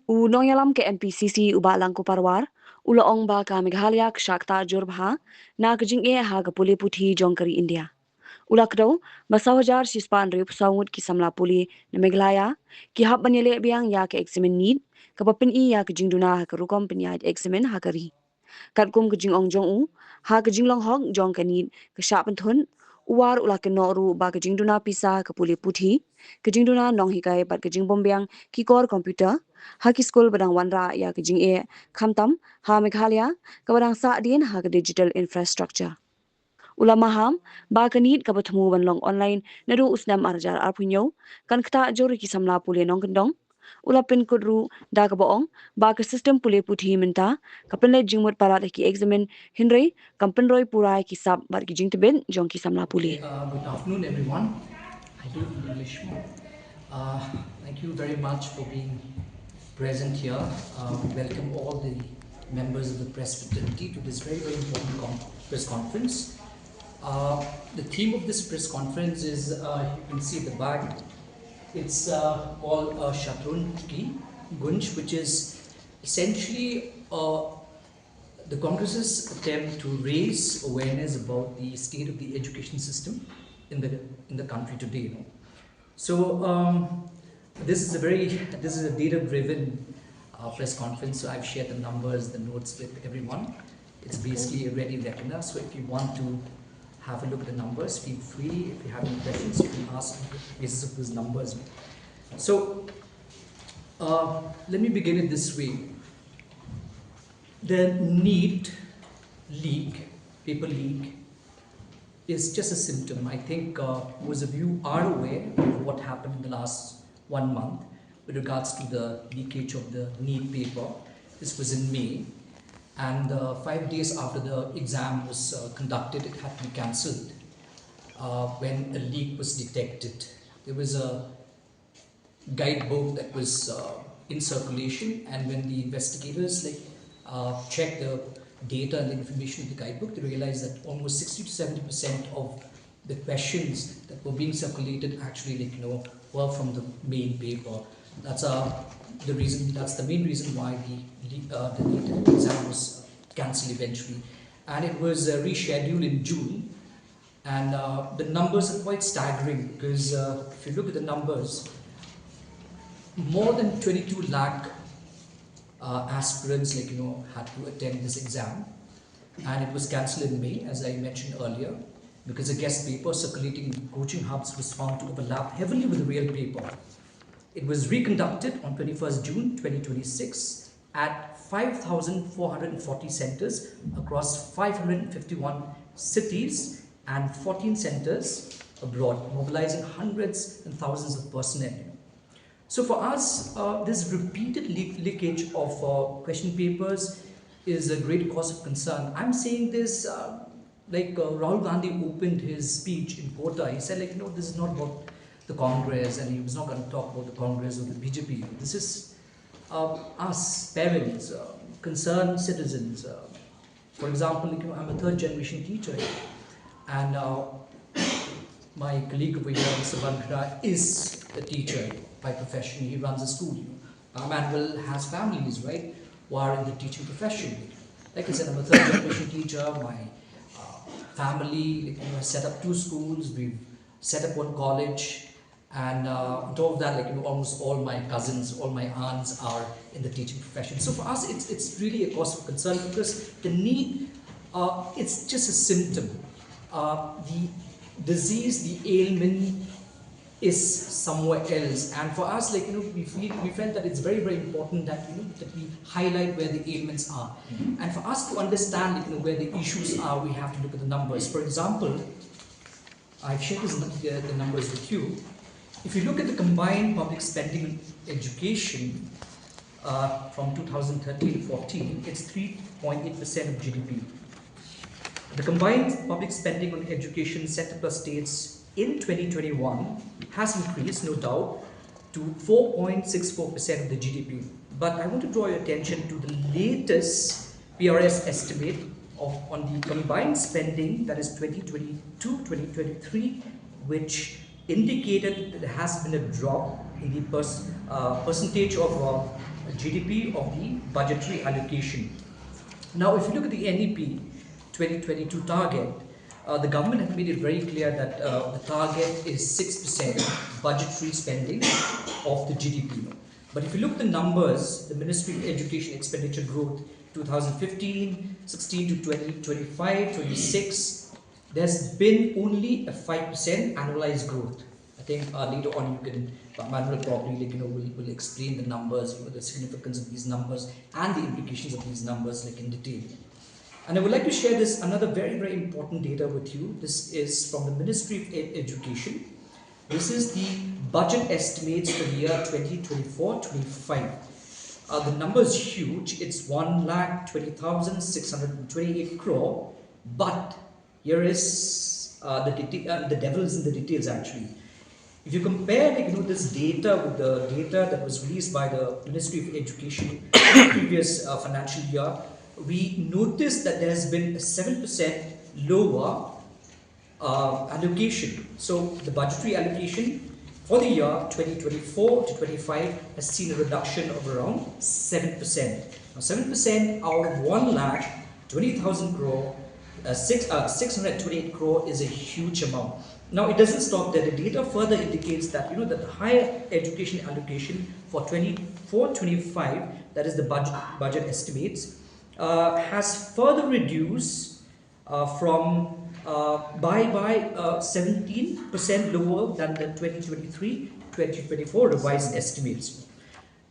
Unong yalam ke Mpcc ubalang ko parwar, ulaong ba ka Meghalaya shakta jurbha, na kajing ha ka puli puthi jongkari India. Ulak daw, masawajar sispan riup saungut ki Samla puli na Meghalaya, ki Hap Ïaleh Biang ya ke examen Neet, kapapin ya ke jingduna ha ke rukom bniah examen ha kari. Kat kum ke jing ong jong u, ha ke jinglong hong jong ke Neet, ke syak penthun, uwar ulak ke noru ba ke jingduna pisa ke puli puthi, ke jingduna nong hikai bat ke jing bombiang ki kor komputer, ha ki skul badang wanrah ya ke jing kham ha Meghalaya, ke badang sa din ha ke digital infrastructure. Ulama ham ba kanit ka batmu banlong online naru usnam arjar arpunyo kan kta jori ki Samla pule nong kendong ula pin kudru da ka boong ba ka system pule puthi Mynta ka penle jingmut parat ki examen hinrei kampenroi purai ki sab bar ki jingtben jong ki Samla pule. Good afternoon, everyone. I do English more. Thank you very much for being present here. Welcome all the members of the press fraternity to this very, very important press conference. The theme of this press conference is, you can see at the back, it's called Shatrunki Gunj, which is essentially the Congress's attempt to raise awareness about the state of the education system in the country today. So this is a data-driven press conference. So I've shared the numbers, the notes with everyone. It's basically a ready webinar. So if you want to have a look at the numbers, feel free. If you have any questions, you can ask on the basis of those numbers. So let me begin it this way. The Neet leak, paper leak, is just a symptom. I think most of you are aware of what happened in the last 1 month with regards to the leakage of the Neet paper. This was in May, and 5 days after the exam was conducted, it had to be cancelled when a leak was detected. There was a guidebook that was in circulation, and when the investigators checked the data and the information of the guidebook, they realized that almost 60 to 70% of the questions that were being circulated actually were from the main paper. That's the reason. That's the main reason why the Neet exam was cancelled eventually, and it was rescheduled in June. And the numbers are quite staggering, because if you look at the numbers, more than 22 lakh aspirants had to attend this exam, and it was cancelled in May, as I mentioned earlier, because a guest paper circulating in coaching hubs was found to overlap heavily with the real paper. It was reconducted on 21st June 2026 at 5,440 centres across 551 cities and 14 centres abroad, mobilizing hundreds and thousands of personnel. So for us, this repeated leakage of question papers is a great cause of concern. I'm saying this Rahul Gandhi opened his speech in Kota. He said, this is not about the Congress, and he was not going to talk about the Congress or the BJP. This is us, parents, concerned citizens. For example, I'm a third generation teacher here, and my colleague over here, Mr. Wanrah, is a teacher by profession. He runs a school. Manuel has families, right, who are in the teaching profession. Like I said, I'm a third generation teacher. My family has set up 2 schools. We've set up 1 college. And on top of that, almost all my cousins, all my aunts are in the teaching profession. So for us, it's really a cause of concern, because the need, it's just a symptom. The disease, the ailment is somewhere else. And for us, we felt that it's very, very important that that we highlight where the ailments are. And for us to understand where the issues are, we have to look at the numbers. For example, I've shared the numbers with you. If you look at the combined public spending on education from 2013-14, it's 3.8% of GDP. The combined public spending on education set plus states in 2021 has increased, no doubt, to 4.64% of the GDP. But I want to draw your attention to the latest PRS estimate on the combined spending, that is 2022-2023, which indicated that there has been a drop in the percentage of GDP of the budgetary allocation. Now, if you look at the NEP 2022 target, the government has made it very clear that the target is 6% budgetary spending of the GDP. But if you look at the numbers, the Ministry of Education expenditure growth 2015, 16 to 20, 25, 26, there's been only a 5% annualized growth. I think later on you can, Manuel probably will explain the numbers, the significance of these numbers and the implications of these numbers in detail. And I would like to share this another very, very important data with you. This is from the Ministry of Education. This is the budget estimates for the year 2024-25. The number is huge. It's 1,20,628 crore. But here is the devil is in the details actually. If you compare this data with the data that was released by the Ministry of Education in the previous financial year, we noticed that there has been a 7% lower allocation. So the budgetary allocation for the year 2024 to 25 has seen a reduction of around 7%. Now 7% out of 1,20,000 crore, 628 crore is a huge amount. Now it doesn't stop there. The data further indicates that that the higher education allocation for 24-25, that is the budget estimates, has further reduced from by 17% lower than the 2023-2024 revised estimates.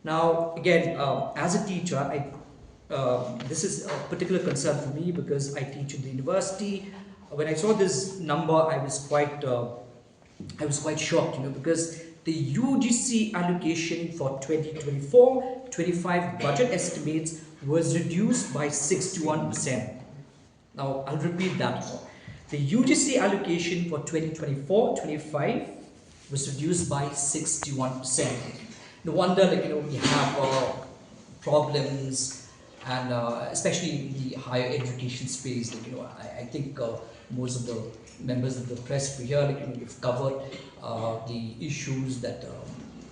Now again, as a teacher, this is a particular concern for me because I teach in the university. When I saw this number, I was quite shocked, because the UGC allocation for 2024-25 budget estimates was reduced by 61%. Now I'll repeat that. The UGC allocation for 2024-25 was reduced by 61%. No wonder, we have problems, and especially in the higher education space. I think most of the members of the press here, we've covered the issues that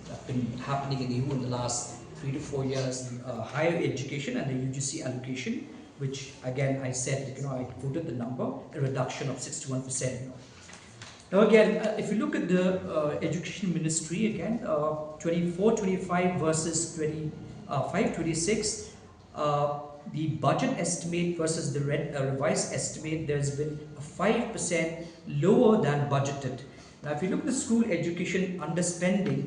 have been happening in EU in the last 3 to 4 years, higher education and the UGC allocation, which again I said, I quoted the number, a reduction of 61%. Now again, if you look at the Education Ministry again, 24-25 versus 25-26, the budget estimate versus the revised estimate, there's been a 5% lower than budgeted. Now if you look at the school education underspending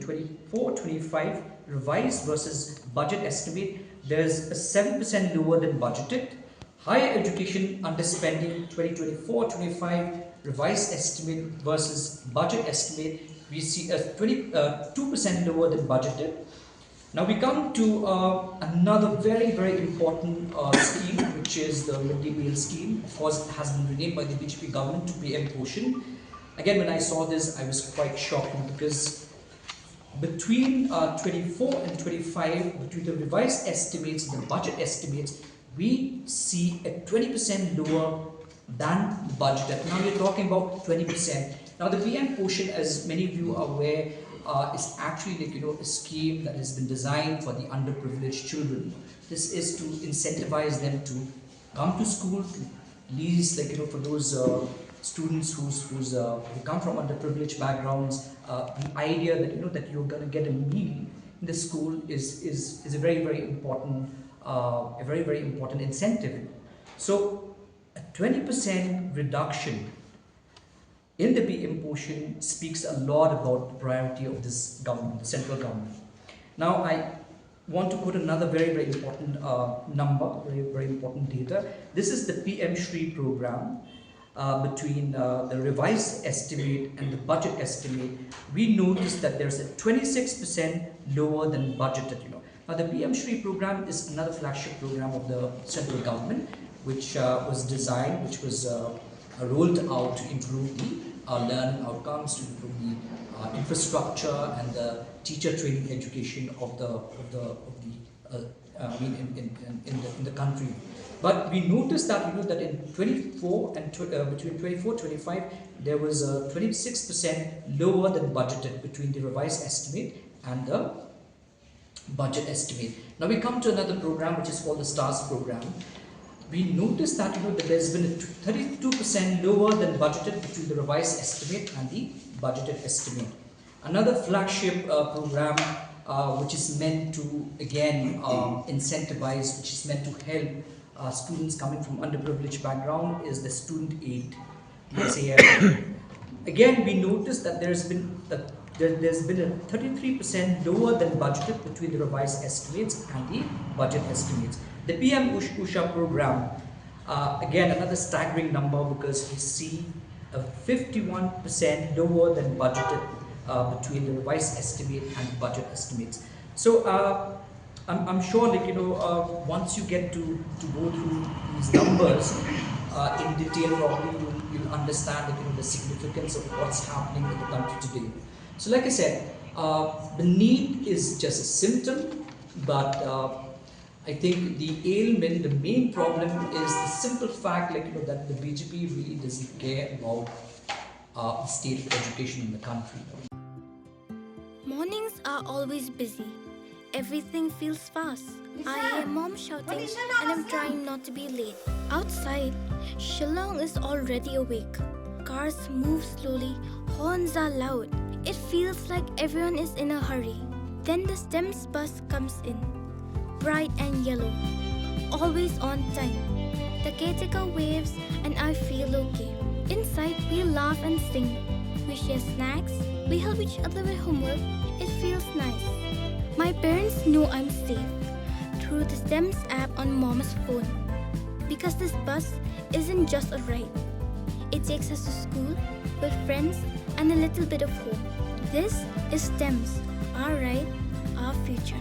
24-25 revised versus budget estimate, there's a 7% lower than budgeted. Higher education underspending 2024-25 revised estimate versus budget estimate, we see a 2% lower than budgeted. Now we come to another very, very important scheme, which is the midday meal scheme. Of course, it has been renamed by the BJP government to PM Poshan. Again, when I saw this, I was quite shocked because between 24 and 25, between the revised estimates and the budget estimates, we see a 20% lower than budgeted. Now we're talking about 20%. Now the PM Poshan, as many of you are aware, is actually a scheme that has been designed for the underprivileged children. This is to incentivize them to come to school, at least for those students who come from underprivileged backgrounds. The idea that that you're going to get a meal in the school is a very, very important incentive. So a 20% reduction in the PM Poshan speaks a lot about the priority of this government, the central government. Now I want to quote another very, very important number, very, very important data. This is the PM Shri program. Between the revised estimate and the budget estimate, we noticed that there's a 26% lower than budgeted. Now the PM Shri program is another flagship program of the central government, which was designed, which was rolled out to improve the learning outcomes, to improve the infrastructure and the teacher training education of the in the country. But we noticed that that in 24 and between 24-25 there was a 26% lower than budgeted between the revised estimate and the budget estimate. Now we come to another program which is called the STARS program. We noticed that that there's been a 32% lower than budgeted between the revised estimate and the budgeted estimate. Another flagship program which is meant to again incentivize, which is meant to help students coming from underprivileged background is the student aid, the SAF. Again, we noticed that there's been a 33% lower than budgeted between the revised estimates and the budget estimates. The PM Usha program, again another staggering number, because we see a 51% lower than budgeted between the revised estimate and budget estimates. So I'm sure, once you get to go through these numbers in detail, probably you'll understand the significance of what's happening in the country today. So, like I said, the need is just a symptom, but I think the ailment, the main problem is the simple fact, that the BJP really doesn't care about the state of education in the country. Mornings are always busy. Everything feels fast. I hear mom shouting and I'm trying not to be late. Outside, Shillong is already awake. Cars move slowly, horns are loud. It feels like everyone is in a hurry. Then the STEMS bus comes in, bright and yellow, always on time. The caretaker waves and I feel okay. Inside, we laugh and sing. We share snacks. We help each other with homework. It feels nice. My parents know I'm safe through the STEMS app on mom's phone. Because this bus isn't just a ride. It takes us to school with friends and a little bit of hope. This is STEMS, our ride, our future.